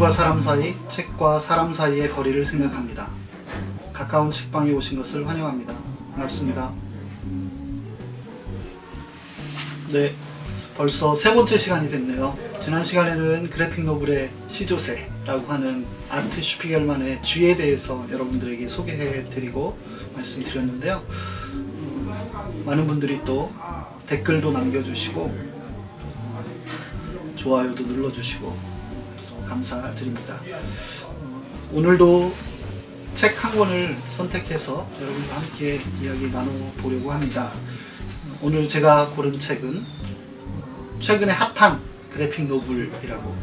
책과 사람 사이, 책과 사람 사이의 거리를 생각합니다. 가까운 책방에 오신 것을 환영합니다. 반갑습니다. 네, 벌써 세 번째 시간이 됐네요. 지난 시간에는 그래픽 노블의 시조새라고 하는 아트 슈피겔만의 쥐에 대해서 여러분들에게 소개해드리고 말씀드렸는데요. 많은 분들이 또 댓글도 남겨주시고 좋아요도 눌러주시고 그래서 감사드립니다. 오늘도 책 한 권을 선택해서 여러분과 함께 이야기 나눠보려고 합니다. 오늘 제가 고른 책은 최근에 핫한 그래픽 노블이라고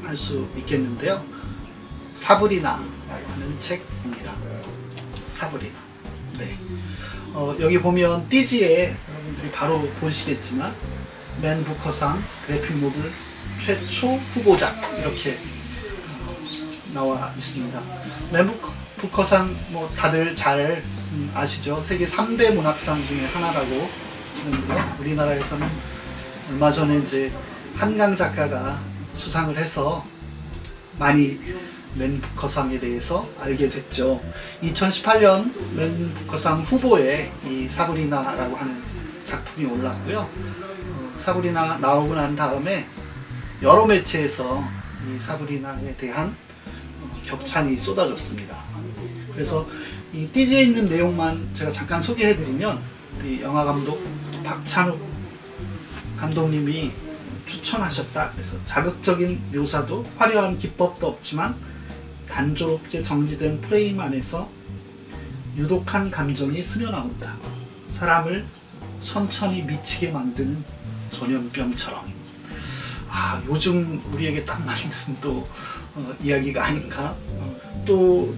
할 수 있겠는데요. 사브리나라고 하는 책입니다. 사브리나. 네. 여기 보면 띠지에 여러분들이 바로 보시겠지만 맨 부커상 그래픽 노블 최초 후보작 이렇게 나와 있습니다. 맨 부커상 뭐 다들 잘 아시죠? 세계 3대 문학상 중에 하나라고 하는데요. 우리나라에서는 얼마 전에 이제 한강 작가가 수상을 해서 많이 맨 부커상에 대해서 알게 됐죠. 2018년 맨 부커상 후보에 이 사브리나라고 하는 작품이 올랐고요. 사브리나 나오고 난 다음에 여러 매체에서 이 사브리나에 대한 격찬이 쏟아졌습니다. 그래서 이 띠지에 있는 내용만 제가 잠깐 소개해드리면 우리 영화 감독 박찬욱 감독님이 추천하셨다. 그래서 자극적인 묘사도 화려한 기법도 없지만 단조롭게 정리된 프레임 안에서 유독한 감정이 스며나온다. 사람을 천천히 미치게 만드는 전염병처럼. 요즘 우리에게 딱 맞는 또 이야기가 아닌가. 또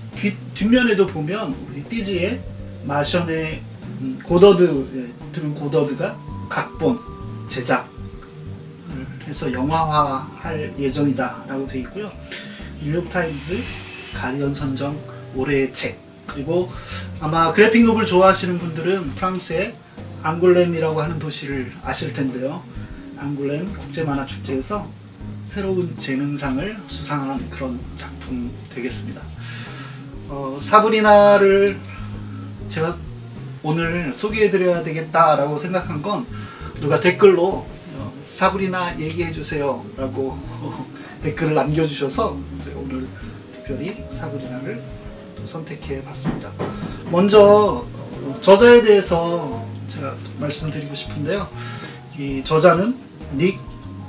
뒷면에도 보면 우리 띠지의 마션의 드루 고더드가 각본 제작을 해서 영화화할 예정이다 라고 되어 있고요. 뉴욕타임즈 가디언 선정 올해의 책, 그리고 아마 그래픽 노블 좋아하시는 분들은 프랑스의 앙골렘이라고 하는 도시를 아실 텐데요. 앙골렘 국제만화축제에서 새로운 재능상을 수상한 그런 작품 되겠습니다. 사브리나를 제가 오늘 소개해드려야 되겠다라고 생각한 건 누가 댓글로 사브리나 얘기해주세요 라고 댓글을 남겨주셔서 오늘 특별히 사브리나를 선택해 봤습니다. 먼저 저자에 대해서 제가 말씀드리고 싶은데요. 이 저자는 닉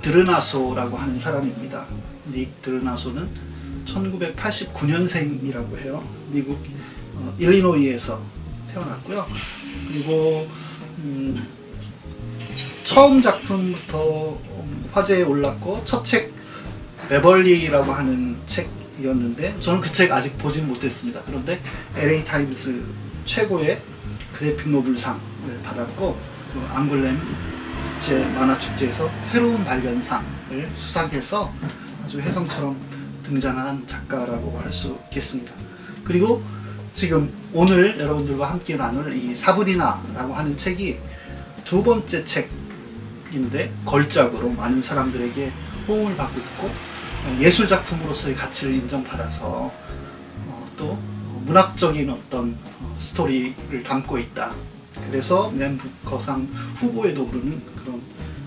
드르나소라고 하는 사람입니다. 닉 드르나소는 1989년생이라고 해요. 미국 일리노이에서 태어났고요. 그리고 처음 작품부터 화제에 올랐고 첫 책 베벌리라고 하는 책이었는데 저는 그 책 아직 보진 못했습니다. 그런데 LA 타임스 최고의 그래픽 노블상을 받았고 앙골렘 국제 만화 축제에서 새로운 발견상을 수상해서 아주 혜성처럼 등장한 작가라고 할 수 있겠습니다. 그리고 지금 오늘 여러분들과 함께 나눌 이 사브리나라고 하는 책이 두 번째 책인데 걸작으로 많은 사람들에게 호응을 받고 있고 예술 작품으로서의 가치를 인정받아서 또 문학적인 어떤 스토리를 담고 있다. 그래서 맨 부커상 후보에도 오르는 그런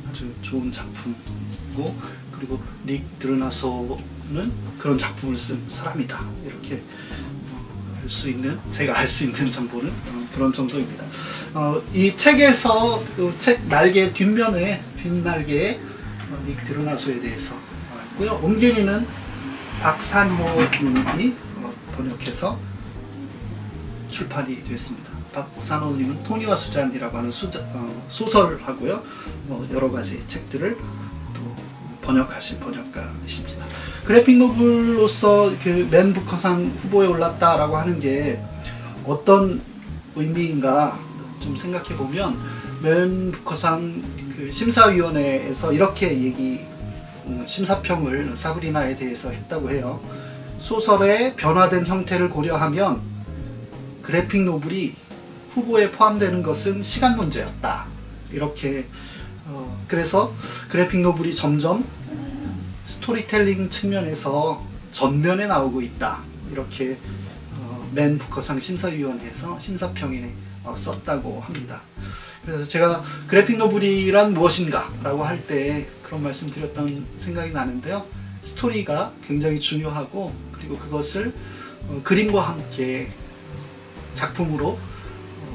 아주 좋은 작품이고, 그리고 닉 드르나소는 그런 작품을 쓴 사람이다. 이렇게 알 수 있는, 제가 알 수 있는 정보는 그런 정도입니다. 이 책에서 그 책 날개 뒷면에 뒷날개에 닉 드르나소에 대해서 나왔고요. 옮겨리는 박산호 님이 번역해서 출판이 됐습니다. 박산호님은 토니와 수잔이라고 하는 소설하고요. 여러 가지 책들을 또 번역하신 번역가이십니다. 그래픽 노블로서 그 맨 부커상 후보에 올랐다라고 하는 게 어떤 의미인가 좀 생각해 보면 맨 부커상 그 심사위원회에서 이렇게 심사평을 사브리나에 대해서 했다고 해요. 소설의 변화된 형태를 고려하면 그래픽 노블이 후보에 포함되는 것은 시간 문제였다. 이렇게 그래서 그래픽 노블이 점점 스토리텔링 측면에서 전면에 나오고 있다. 이렇게 맨 부커상 심사위원회에서 심사평에 썼다고 합니다. 그래서 제가 그래픽 노블이란 무엇인가 라고 할 때 그런 말씀 드렸던 생각이 나는데요. 스토리가 굉장히 중요하고, 그리고 그것을 그림과 함께 작품으로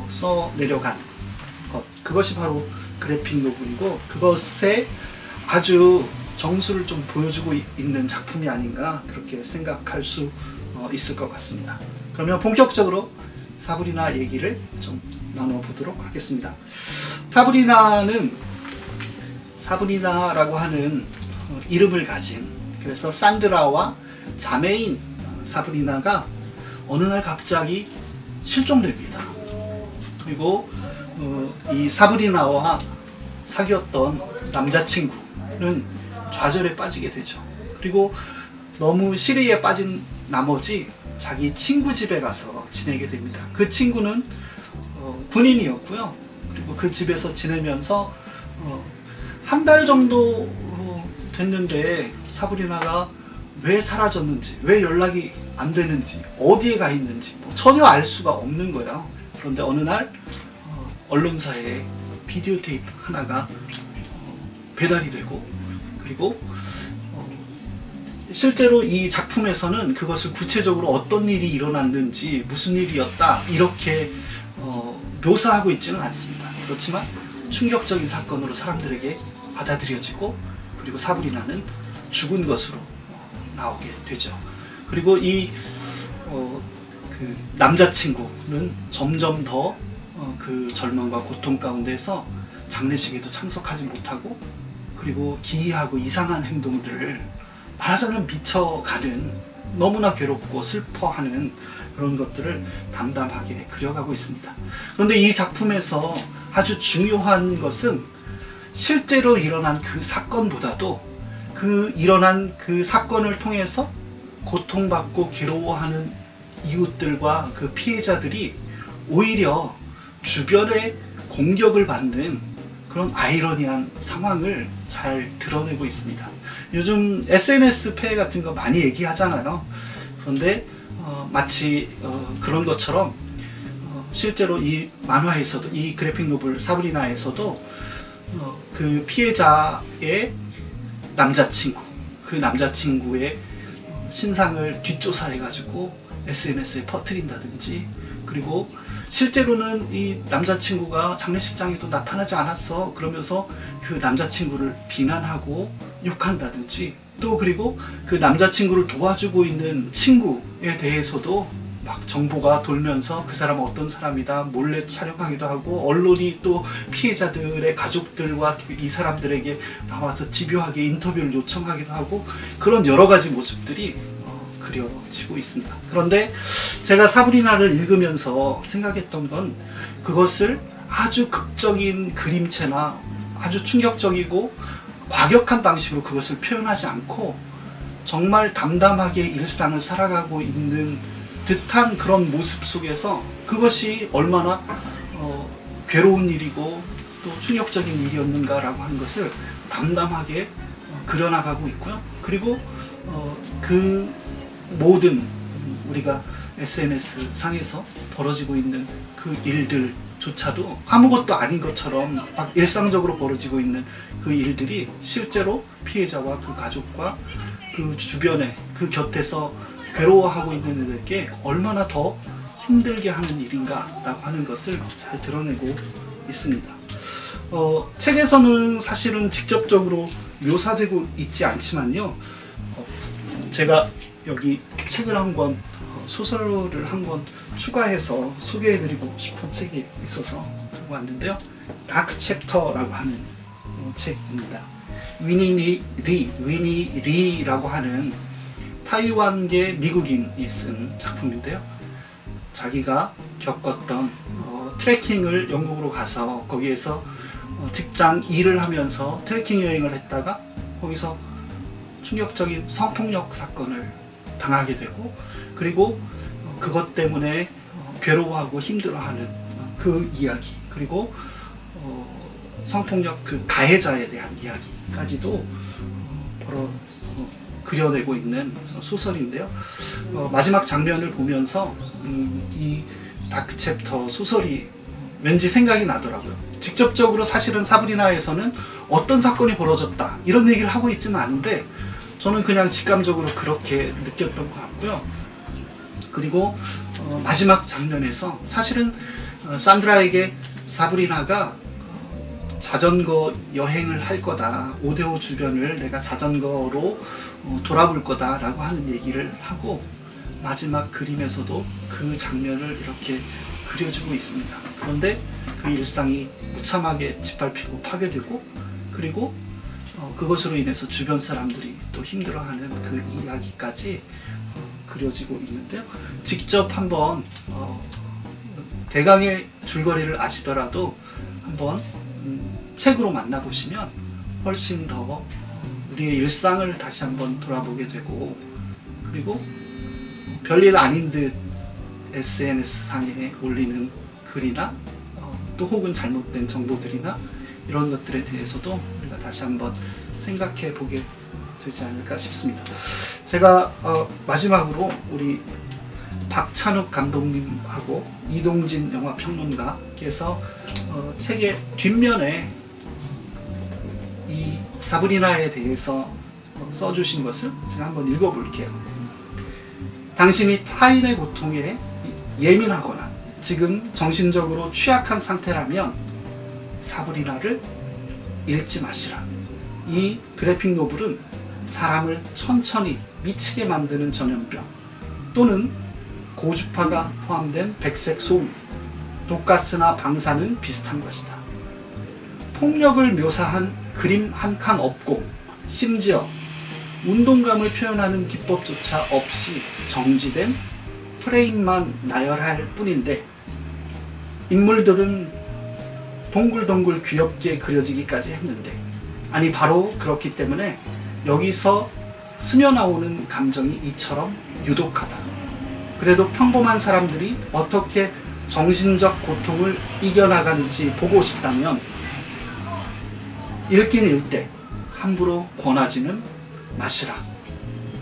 써내려간 것, 그것이 바로 그래픽 노블이고, 그것에 아주 정수를 좀 보여주고 있는 작품이 아닌가, 그렇게 생각할 수 있을 것 같습니다. 그러면 본격적으로 사브리나 얘기를 좀 나눠보도록 하겠습니다. 사브리나라고 하는 이름을 가진, 그래서 산드라와 자매인 사브리나가 어느 날 갑자기 실종됩니다. 그리고 이 사브리나와 사귀었던 남자친구는 좌절에 빠지게 되죠. 그리고 너무 시리에 빠진 나머지 자기 친구 집에 가서 지내게 됩니다. 그 친구는 군인이었고요. 그리고 그 집에서 지내면서 한 달 정도 됐는데 사브리나가 왜 사라졌는지, 왜 연락이 안 되는지, 어디에 가 있는지 전혀 알 수가 없는 거예요. 그런데 어느 날 언론사에 비디오 테이프 하나가 배달이 되고, 그리고 실제로 이 작품에서는 그것을 구체적으로 어떤 일이 일어났는지, 무슨 일이었다 이렇게 묘사하고 있지는 않습니다. 그렇지만 충격적인 사건으로 사람들에게 받아들여지고, 그리고 사브리나는 죽은 것으로 나오게 되죠. 그리고 그 남자친구는 점점 더 그 절망과 고통 가운데서 장례식에도 참석하지 못하고, 그리고 기이하고 이상한 행동들을, 말하자면 미쳐가는, 너무나 괴롭고 슬퍼하는 그런 것들을 담담하게 그려가고 있습니다. 그런데 이 작품에서 아주 중요한 것은 실제로 일어난 그 사건보다도 일어난 그 사건을 통해서 고통받고 괴로워하는 이웃들과 그 피해자들이 오히려 주변에 공격을 받는 그런 아이러니한 상황을 잘 드러내고 있습니다. 요즘 SNS 폐해 같은 거 많이 얘기하잖아요. 그런데 마치 그런 것처럼 실제로 이 만화에서도, 이 그래픽 노블 사브리나에서도 그 피해자의 남자친구, 그 남자친구의 신상을 뒷조사해가지고 SNS에 퍼뜨린다든지, 그리고 실제로는 이 남자친구가 장례식장에도 나타나지 않았어 그러면서 그 남자친구를 비난하고 욕한다든지, 또 그리고 그 남자친구를 도와주고 있는 친구에 대해서도 막 정보가 돌면서 그 사람은 어떤 사람이다 몰래 촬영하기도 하고, 언론이 또 피해자들의 가족들과 이 사람들에게 나와서 집요하게 인터뷰를 요청하기도 하고, 그런 여러 가지 모습들이 그려지고 있습니다. 그런데 제가 사브리나를 읽으면서 생각했던 건, 그것을 아주 극적인 그림체나 아주 충격적이고 과격한 방식으로 그것을 표현하지 않고, 정말 담담하게 일상을 살아가고 있는 듯한 그런 모습 속에서 그것이 얼마나 괴로운 일이고 또 충격적인 일이었는가라고 하는 것을 담담하게 그려나가고 있고요. 그리고 그 모든 우리가 SNS 상에서 벌어지고 있는 그 일들조차도 아무것도 아닌 것처럼 막 일상적으로 벌어지고 있는 그 일들이 실제로 피해자와 그 가족과 그 주변에, 그 곁에서 괴로워하고 있는 이들에게 얼마나 더 힘들게 하는 일인가라고 하는 것을 잘 드러내고 있습니다. 책에서는 사실은 직접적으로 묘사되고 있지 않지만요, 제가 여기 책을 한 권, 소설을 한 권 추가해서 소개해드리고 싶은 책이 있어서 들고 왔는데요. 다크 챕터라고 하는 책입니다. 위니 리라고 하는 타이완계 미국인이 쓴 작품인데요. 자기가 겪었던 트레킹을 영국으로 가서 거기에서 직장 일을 하면서 트레킹 여행을 했다가 거기서 충격적인 성폭력 사건을 당하게 되고, 그리고 그것 때문에 괴로워하고 힘들어하는 그 이야기, 그리고 성폭력 그 가해자에 대한 이야기까지도 그려내고 있는 소설인데요. 마지막 장면을 보면서 이 다크 챕터 소설이 왠지 생각이 나더라고요. 직접적으로 사실은 사브리나에서는 어떤 사건이 벌어졌다 이런 얘기를 하고 있지는 않은데 저는 그냥 직감적으로 그렇게 느꼈던 것 같고요. 그리고 마지막 장면에서 사실은 산드라에게 사브리나가 자전거 여행을 할 거다, 오데오 주변을 내가 자전거로 돌아볼 거다 라고 하는 얘기를 하고 마지막 그림에서도 그 장면을 이렇게 그려주고 있습니다. 그런데 그 일상이 무참하게 짓밟히고 파괴되고 그리고 그것으로 인해서 주변 사람들이 또 힘들어하는 그 이야기까지 그려지고 있는데요. 직접 한번 대강의 줄거리를 아시더라도 한번 책으로 만나보시면 훨씬 더 우리의 일상을 다시 한번 돌아보게 되고 그리고 별일 아닌 듯 SNS 상에 올리는 글이나 또 혹은 잘못된 정보들이나 이런 것들에 대해서도 우리가 다시 한번 생각해 보게 되지 않을까 싶습니다. 제가 마지막으로 우리 박찬욱 감독님하고 이동진 영화평론가께서 책의 뒷면에 이 사브리나에 대해서 써주신 것을 제가 한번 읽어볼게요. 당신이 타인의 고통에 예민하거나 지금 정신적으로 취약한 상태라면 사브리나를 읽지 마시라. 이 그래픽 노블은 사람을 천천히 미치게 만드는 전염병 또는 고주파가 포함된 백색 소음, 독가스나 방사는 비슷한 것이다. 폭력을 묘사한 그림 한 칸 없고 심지어 운동감을 표현하는 기법조차 없이 정지된 프레임만 나열할 뿐인데 인물들은 동글동글 귀엽게 그려지기까지 했는데 아니 바로 그렇기 때문에 여기서 스며나오는 감정이 이처럼 유독하다. 그래도 평범한 사람들이 어떻게 정신적 고통을 이겨나가는지 보고 싶다면 읽긴 읽되 함부로 권하지는 마시라.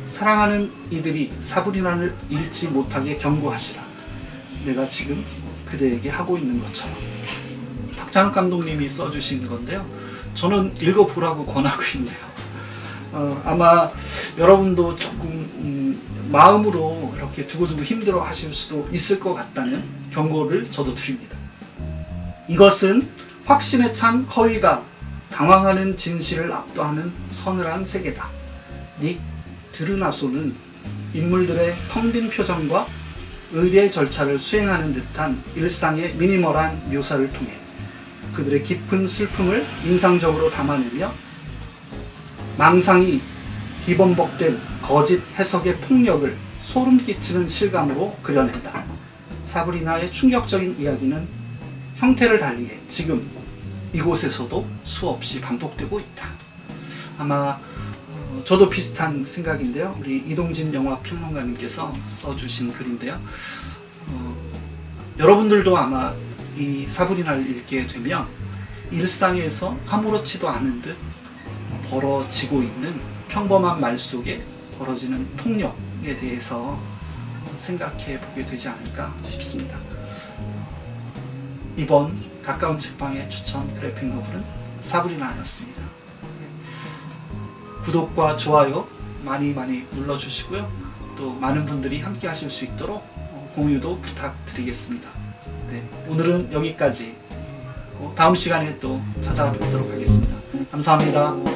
사랑하는 이들이 사브리나를 읽지 못하게 경고하시라. 내가 지금 그대에게 하고 있는 것처럼. 박찬욱 감독님이 써주신 건데요. 저는 읽어보라고 권하고 있네요. 아마 여러분도 조금 마음으로 이렇게 두고두고 힘들어 하실 수도 있을 것 같다는 경고를 저도 드립니다. 이것은 확신에 찬 허위가 당황하는 진실을 압도하는 서늘한 세계다. 닉 드르나소는 인물들의 텅 빈 표정과 의례 절차를 수행하는 듯한 일상의 미니멀한 묘사를 통해 그들의 깊은 슬픔을 인상적으로 담아내며 망상이 뒤범벅된 거짓 해석의 폭력을 소름 끼치는 실감으로 그려낸다. 사브리나의 충격적인 이야기는 형태를 달리해 지금 이곳에서도 수없이 반복되고 있다. 아마 저도 비슷한 생각인데요. 우리 이동진 영화평론가님께서 써주신 글인데요. 여러분들도 아마 이 사브리나를 읽게 되면 일상에서 아무렇지도 않은 듯 벌어지고 있는 평범한 말 속에 벌어지는 폭력에 대해서 생각해 보게 되지 않을까 싶습니다. 이번 가까운 책방의 추천 그래픽 노블은 사브리나였습니다. 구독과 좋아요 많이 눌러주시고요. 또 많은 분들이 함께 하실 수 있도록 공유도 부탁드리겠습니다. 네, 오늘은 여기까지. 다음 시간에 또 찾아뵙도록 하겠습니다. 감사합니다.